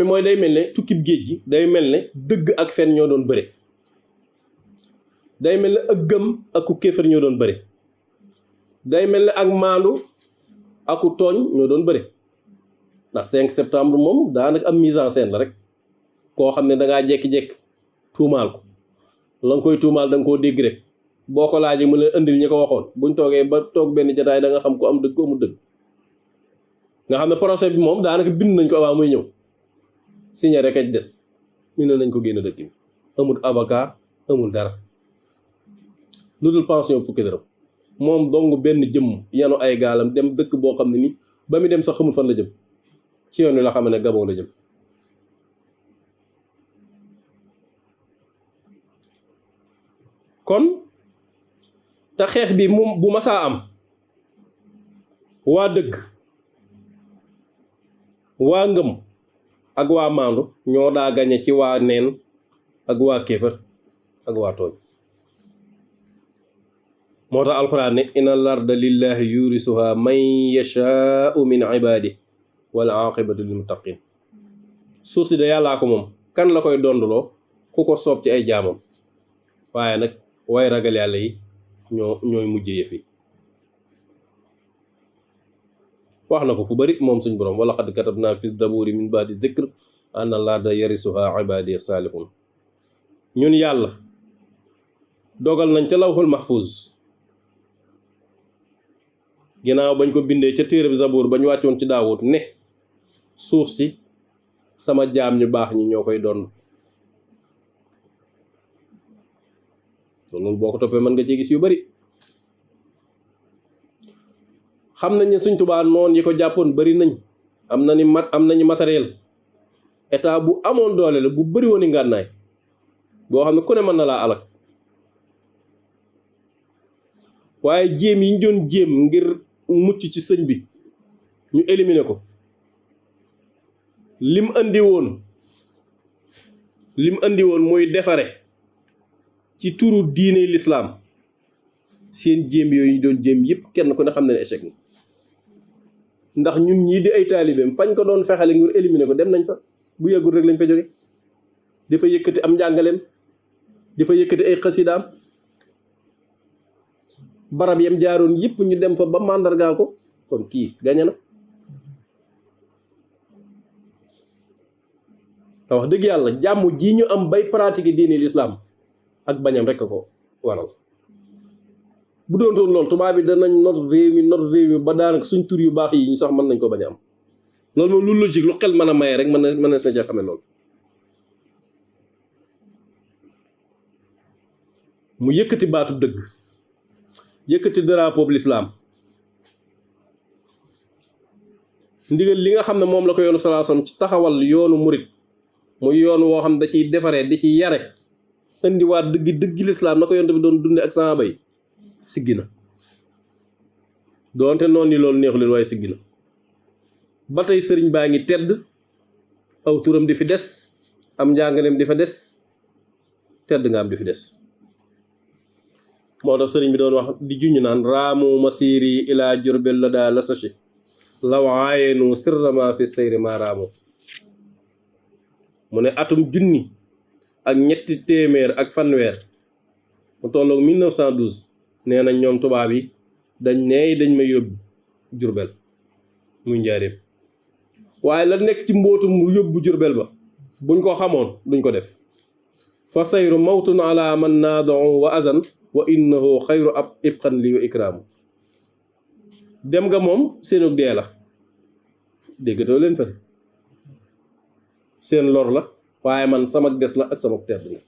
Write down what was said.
mooy day mel ne tukkib géej gi day mel ne dëgg ak fen ñoo doon bëre, day mel ne ak gëm ak ku kéefar ñoo doon bëre, day mel ne ak maandu ak ku tooñ ñoo doon bëre. ndax 5 septembre moom daanaka am mise en scène la rek, koo xam ne dangaa jekki-jekki tuumaal ko, la nga koy tuumaal da nga koo dégg rek, boo ko laajee mu leen indil ñi ko waxoon, buñ toogee ba toog benn jataay da nga xam ko am dëgg ko amul dëgg. nga xam ne procès bi moom daanaka bind nañ ko avant muy ñëw, signé rek aj des, ñu ne nañ ko génn dëkk bi, amul avocat amul dara, lu dul pension fukki dërëm, moom dong benn jëmm yanu ay gaalam dem dëkk boo xam ne ni ba mu dem sax xamul fan la jëm, ci yoon wi la xam ne Gabon la jëm. kon te xeex bi moom bu masaa am waa dëgg waa ngëm ak waa maandu ñoo daa gañe ci waa neen ak waa kéefër ak waa tooñ. moo tax alxuraan ne inna larda lillahi yurisuha man yashaau min ibadi wal aqibatu lil muttaqin. suuf si de yàllaa ko moom, kan la koy donduloo? ku ko soob ci ay jaamam, waaye nag way ragal yàlla yi ñooy mujj yëf yi. wax na ko fu bari moom suñ borom, wala xad katabna fi zaburi min baadi dikr anna larda yarisuha ibadi salihun. ñun yàlla dogal nañ ca lawhul mahfuz ginnaaw bañ ko bindee ca téereb Zabuur bañ wàccoon ci Daawud ne suuf si sama jaam ñu baax ñi ñoo koy doon. loolu boo ko toppee mën nga ci gis yu bari. xam nañ ne Sëñ Tuubaa noon yi ko jàppoon bari nañ, am nañu matériel, état bu amoon doole la bu bari woon i ngànnaay boo xam ne ku ne mën na laa alak. waaye jéem yi ñu doon jéem ngir mucc ci sëñ bi ñu éliminer ko, lim andi woon muy defare ci turu diine lislaam, seen jéem yooyu ñu doon jéem yëpp kenn ku ne xam ne ne échec na. ndax ñun ñii di ay taalibeem fañ ko doon fexale ngir éliminer ko dem nañ fa, bu yàggul rek lañ fa jóge, dafa yëkkati am njàngaleem, dafa yëkkati ay xasidaam, barab yam jaaroon yëpp ñu dem fa ba màndargaal ko. kon kii gañe na. te wax dëgg yàlla jàmm ji ñu am bay pratiquer diine l'islam ak bañam rek ko waral. bu doon toon loolu tubaab bi danañ not réew mi ba daanaka suñ tur yu baax yi ñu sax mën nañ ko bañ a am. loolu moom lu logique lu xel mën a maye rek mën na ca xame loolu. mu yëkkati baatu dëgg, yëkkati drapeau bu lislaam, ndigal li nga xam ne moom la ko yoonu sallallahu alayhi wasallam ci taxawal yoonu murit muy yoon woo xam ne da ciy defaree di ci yare indiwaat dëggi lislaam na ko yonent bi doon dunde ak sahaaba yi, siggi na. doonte noonu ni loolu neexu leen waaye siggi na. ba tey sëriñ baa ngi tedd, aw turam di fi des, am njàngaleem di fa des, tedd nga am di fi des. moo tax sëriñ bi doon wax di juñu naan raamu masiri ilaa jurbel la daa la sachi law aayenu sirrama fi sayri ma raamu. mu ne atum junni ak ñetti téeméer ak fanweer mu tolloog 1912 nee nañ ñoom tubaab yi dañ ma yóbbu jurbel muy njaareem, waaye la nekk ci mbootum yóbbu jurbel ba buñ ko xamoon duñ ko def. fa sayru mawtun ala man naadon wa azan wa innahu xayru ab ibqan li wa ikraamu. dem nga moom seenug dee la, déggatoo leen fa de seen lor la, waaye man sama des la ak sama tedd la.